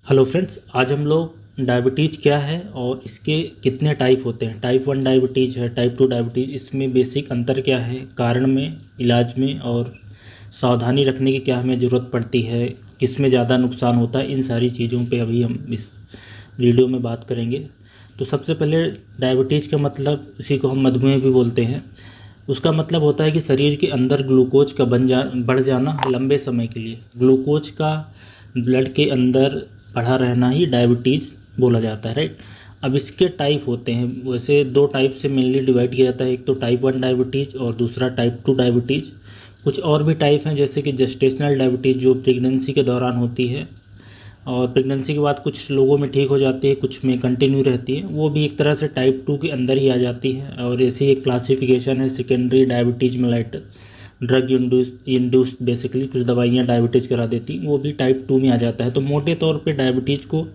Hello friends, आज हम लोग डायबिटीज़ क्या है और इसके कितने टाइप होते हैं। टाइप 1 डायबिटीज़ है, टाइप 2 डायबिटीज़, इसमें बेसिक अंतर क्या है, कारण में, इलाज में और सावधानी रखने की क्या हमें ज़रूरत पड़ती है, किस में ज़्यादा नुकसान होता है, इन सारी चीज़ों पे अभी हम इस वीडियो में बात करेंगे। तो सबसे पहले डायबिटीज़ का मतलब, इसी को हम मधुमेह भी बोलते हैं। उसका मतलब होता है कि शरीर के अंदर ग्लूकोज का बढ़ जाना लंबे समय के लिए। ग्लूकोज का ब्लड के अंदर बढ़ा रहना ही डायबिटीज़ बोला जाता है, राइट। अब इसके टाइप होते हैं, वैसे दो टाइप से मेनली डिवाइड किया जाता है, एक तो टाइप 1 डायबिटीज़ और दूसरा टाइप 2 डायबिटीज़। कुछ और भी टाइप हैं, जैसे कि जेस्टेशनल डायबिटीज़ जो प्रेगनेंसी के दौरान होती है और प्रेगनेंसी के बाद कुछ लोगों में ठीक हो जाती है, कुछ में कंटिन्यू रहती है, वो भी एक तरह से टाइप 2 के अंदर ही आ जाती है। और ऐसी एक क्लासिफिकेशन है secondary diabetes mellitus, drug induced basically कुछ दवाइयाँ डायबिटीज़ करा देती, वो भी टाइप 2 में आ जाता है। तो मोटे तौर पे डायबिटीज़ को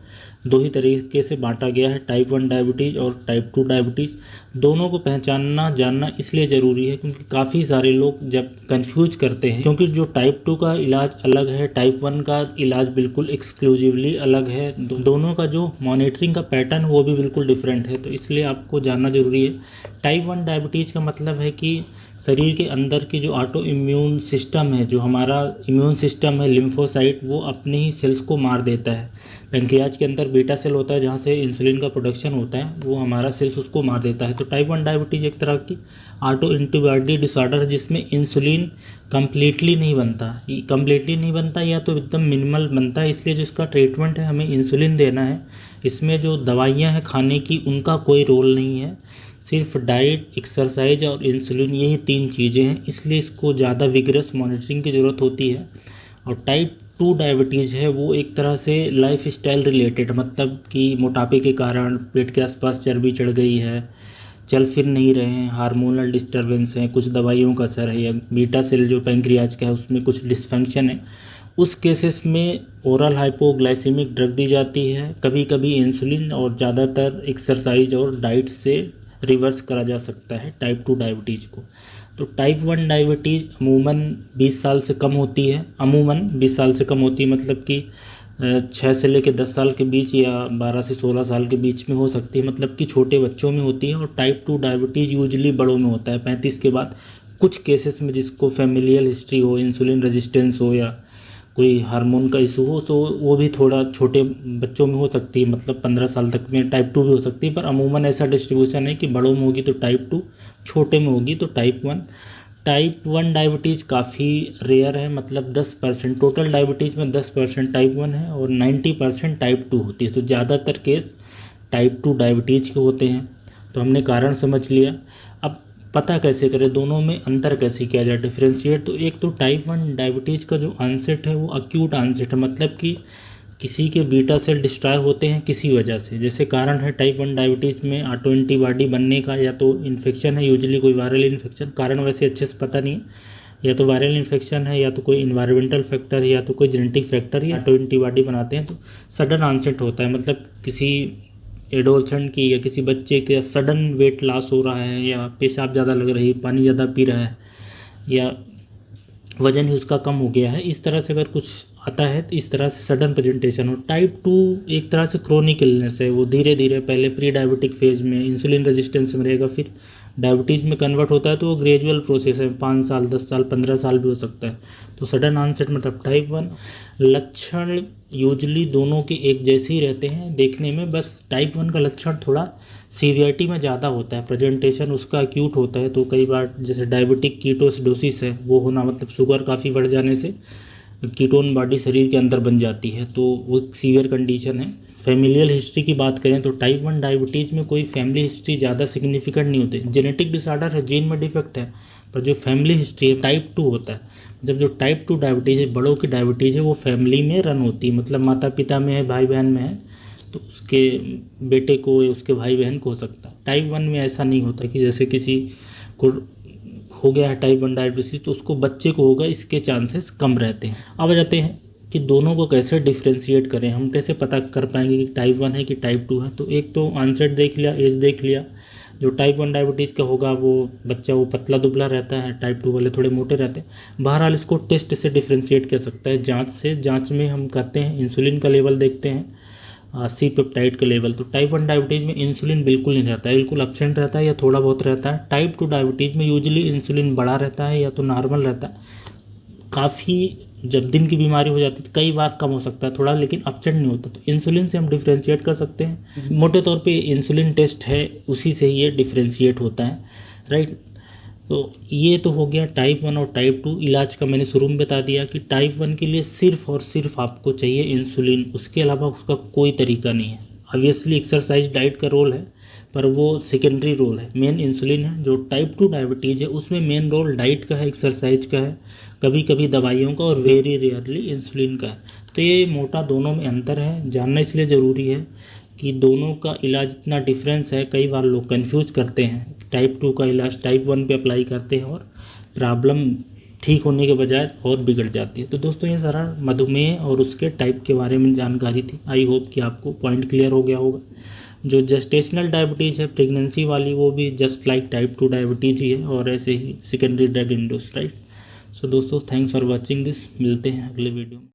दो ही तरीके से बांटा गया है, टाइप 1 डायबिटीज़ और टाइप 2 डायबिटीज़। दोनों को पहचानना जानना इसलिए ज़रूरी है क्योंकि काफ़ी सारे लोग जब कंफ्यूज करते हैं, क्योंकि जो टाइप 2 का इलाज अलग है, टाइप 1 का इलाज बिल्कुल एक्सक्लूसिवली अलग है। दोनों का जो मॉनिटरिंग का पैटर्न वो भी बिल्कुल डिफरेंट है, तो इसलिए आपको जानना ज़रूरी है। टाइप 1 डायबिटीज़ का मतलब है कि शरीर के अंदर की जो ऑटो इम्यून सिस्टम है, जो हमारा इम्यून सिस्टम है, लिम्फोसाइट, वो अपने ही सेल्स को मार देता है। पेंक्रियाज के अंदर बीटा सेल होता है जहाँ से इंसुलिन का प्रोडक्शन होता है, वो हमारा सेल्स उसको मार देता है। तो टाइप 1 डायबिटीज़ एक तरह की ऑटो एंटीबॉडी डिसऑर्डर है जिसमें इंसुलिन कम्प्लीटली नहीं बनता या तो एकदम मिनिमल बनता है, इसलिए जो इसका ट्रीटमेंट है हमें इंसुलिन देना है। इसमें जो दवाइयाँ हैं खाने की, उनका कोई रोल नहीं है, सिर्फ डाइट, एक्सरसाइज और इंसुलिन, यही तीन चीज़ें हैं, इसलिए इसको ज़्यादा विगरस मॉनिटरिंग की ज़रूरत होती है। और टाइप 2 डायबिटीज़ है वो एक तरह से लाइफ स्टाइल रिलेटेड, मतलब कि मोटापे के कारण पेट के आसपास चर्बी चढ़ गई है, चल फिर नहीं रहे हैं, हार्मोनल डिस्टर्बेंस है, कुछ दवाइयों का असर है, या बीटा सेल जो पैंक्रियाज का है उसमें कुछ डिसफंक्शन है, उस केसेस में ओरल हाइपोग्लाइसीमिक ड्रग दी जाती है, कभी कभी इंसुलिन, और ज़्यादातर एक्सरसाइज और डाइट से रिवर्स करा जा सकता है टाइप 2 डायबिटीज़ को। तो टाइप 1 डायबिटीज़ अमूमन 20 साल से कम होती है, मतलब कि 6 से लेकर 10 साल के बीच या 12 से 16 साल के बीच में हो सकती है, मतलब कि छोटे बच्चों में होती है। और टाइप 2 डायबिटीज़ यूजली बड़ों में होता है 35 के बाद। कुछ केसेस में जिसको फैमिलियल हिस्ट्री हो, इंसुलिन रेजिस्टेंस हो या कोई हार्मोन का इशू हो, तो वो भी थोड़ा छोटे बच्चों में हो सकती है, मतलब 15 साल तक में टाइप 2 भी हो सकती है। पर अमूमन ऐसा डिस्ट्रीब्यूशन है कि बड़ों में होगी तो टाइप 2, छोटे में होगी तो टाइप 1। टाइप 1 डायबिटीज़ काफ़ी रेयर है, मतलब 10%, टोटल डायबिटीज़ में 10% टाइप 1 है और 90% टाइप 2 होती है। तो ज़्यादातर केस टाइप 2 डायबिटीज़ के होते हैं। तो हमने कारण समझ लिया, अब पता कैसे करें, दोनों में अंतर कैसे किया जाए, डिफ्रेंशिएट। तो एक तो टाइप 1 डायबिटीज़ का जो आंसेट है वो अक्यूट आंसेट है, मतलब कि किसी के बीटा सेल डिस्ट्रॉय होते हैं किसी वजह से। जैसे कारण है टाइप 1 डायबिटीज़ में ऑटो एंटीबॉडी बनने का, या तो इन्फेक्शन है, यूजुअली कोई वायरल इन्फेक्शन, कारण वैसे अच्छे से पता नहीं है, या तो वायरल इन्फेक्शन है, या तो कोई इन्वायरमेंटल फैक्टर है, या तो कोई जेनेटिक फैक्टर है, ऑटो एंटीबॉडी बनाते हैं। तो सडन आंसेट होता है, मतलब किसी एडोलसेंट की या किसी बच्चे के सडन वेट लॉस हो रहा है, या पेशाब ज़्यादा लग रही है, पानी ज़्यादा पी रहा है, या वजन ही उसका कम हो गया है, इस तरह से अगर कुछ आता है तो इस तरह से सडन प्रेजेंटेशन हो। टाइप 2 एक तरह से क्रोनिक इलनेस है, वो धीरे धीरे पहले प्री डायबिटिक फेज में इंसुलिन रेजिस्टेंस में रहेगा, फिर डायबिटीज़ में कन्वर्ट होता है, तो वो ग्रेजुअल प्रोसेस है, 5 साल, 10 साल, 15 साल भी हो सकता है। तो सडन ऑनसेट मतलब टाइप 1। लक्षण यूजली दोनों के एक जैसे ही रहते हैं देखने में, बस टाइप 1 का लक्षण थोड़ा सीवियरिटी में ज़्यादा होता है, प्रेजेंटेशन उसका एक्यूट होता है। तो कई बार जैसे डायबिटिक कीटोसिडोसिस है वो होना, मतलब शुगर काफ़ी बढ़ जाने से कीटोन बॉडी शरीर के अंदर बन जाती है, तो वो सीवियर कंडीशन है। फैमिलियल हिस्ट्री की बात करें तो टाइप 1 डायबिटीज़ में कोई फैमिली हिस्ट्री ज़्यादा सिग्निफिकेंट नहीं होती, जेनेटिक डिसऑर्डर है, जीन में डिफेक्ट है, पर जो फैमिली हिस्ट्री है टाइप 2 होता है। जब जो टाइप 2 डायबिटीज़ है, बड़ों की डायबिटीज़ है, वो फैमिली में रन होती है, मतलब माता पिता में है, भाई बहन में है, तो उसके बेटे को या उसके भाई बहन को हो सकता है। टाइप 1 में ऐसा नहीं होता कि जैसे किसी को हो गया है टाइप 1 डायबिटीज़ तो उसको बच्चे को होगा, इसके चांसेस कम रहते हैं। अब आ जाते हैं कि दोनों को कैसे डिफ्रेंशिएट करें, हम कैसे पता कर पाएंगे कि टाइप 1 है कि टाइप 2 है। तो एक तो आंसर देख लिया, एज देख लिया। जो टाइप 1 डायबिटीज़ का होगा वो बच्चा वो पतला दुबला रहता है, टाइप 2 वाले थोड़े मोटे रहते हैं। बहरहाल इसको टेस्ट से डिफ्रेंशिएट कर सकता है, जांच से। जांच में हम करते हैं, इंसुलिन का लेवल देखते हैं, सी पेप्टाइड का लेवल। तो टाइप 1 डायबिटीज़ में इंसुलिन बिल्कुल नहीं रहता है, बिल्कुल एब्सेंट रहता है या थोड़ा बहुत रहता है। टाइप 2 डायबिटीज़ में यूजुअली इंसुलिन बढ़ा रहता है या तो नॉर्मल रहता है। काफ़ी जब दिन की बीमारी हो जाती है तो कई बार कम हो सकता है थोड़ा, लेकिन एब्सेंट नहीं होता। तो इंसुलिन से हम डिफ्रेंशिएट कर सकते हैं। मोटे तौर पे इंसुलिन टेस्ट है, उसी से ही ये डिफ्रेंशिएट होता है, राइट। तो ये तो हो गया टाइप 1 और टाइप 2 इलाज का। मैंने शुरू में बता दिया कि टाइप 1 के लिए सिर्फ और सिर्फ आपको चाहिए इंसुलिन, उसके अलावा उसका कोई तरीका नहीं है। ऑब्वियसली एक्सरसाइज डाइट का रोल है, पर वो सेकेंडरी रोल है, मेन इंसुलिन है। जो टाइप 2 डायबिटीज़ है उसमें मेन रोल डाइट का है, एक्सरसाइज का है, कभी कभी दवाइयों का, और वेरी रेयरली इंसुलिन का है। तो ये मोटा दोनों में अंतर है, जानना इसलिए ज़रूरी है कि दोनों का इलाज इतना डिफरेंस है। कई बार लोग कंफ्यूज करते हैं, टाइप 2 का इलाज टाइप 1 पे अप्लाई करते हैं और प्रॉब्लम ठीक होने के बजाय और बिगड़ जाती है। तो दोस्तों ये सारा मधुमेह और उसके टाइप के बारे में जानकारी थी। आई होप कि आपको पॉइंट क्लियर हो गया होगा। जो जेस्टेशनल डायबिटीज़ है, प्रेगनेंसी वाली, वो भी जस्ट लाइक टाइप 2 डायबिटीज़ ही है और ऐसे ही सेकेंडरी ड्रग इंड्यूस, राइट। सो दोस्तों थैंक्स फॉर वॉचिंग दिस, मिलते हैं अगले वीडियो में।